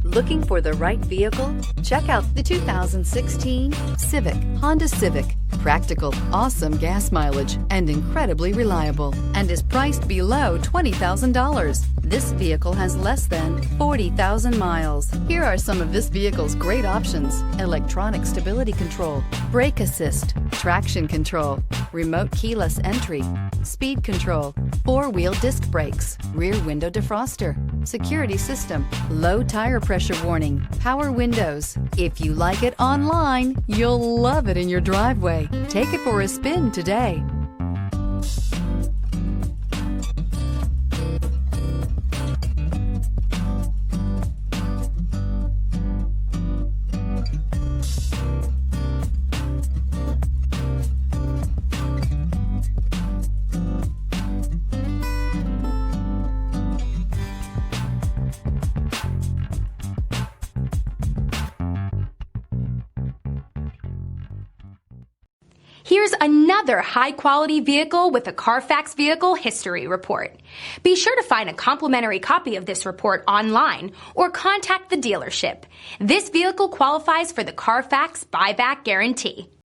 Looking for the right vehicle? Check out the 2016 Civic, Honda Civic. Practical, awesome gas mileage, and incredibly reliable, and is priced below $20,000. This vehicle has less than 40,000 miles. Here are some of this vehicle's great options: electronic stability control, brake assist, traction control, remote keyless entry, speed control, four-wheel disc brakes, rear window defroster, security system, low tire pressure warning, power windows. If you like it online, you'll love it in your driveway. Take it for a spin today. Here's another high-quality vehicle with a Carfax Vehicle History Report. Be sure to find a complimentary copy of this report online or contact the dealership. This vehicle qualifies for the Carfax Buyback Guarantee.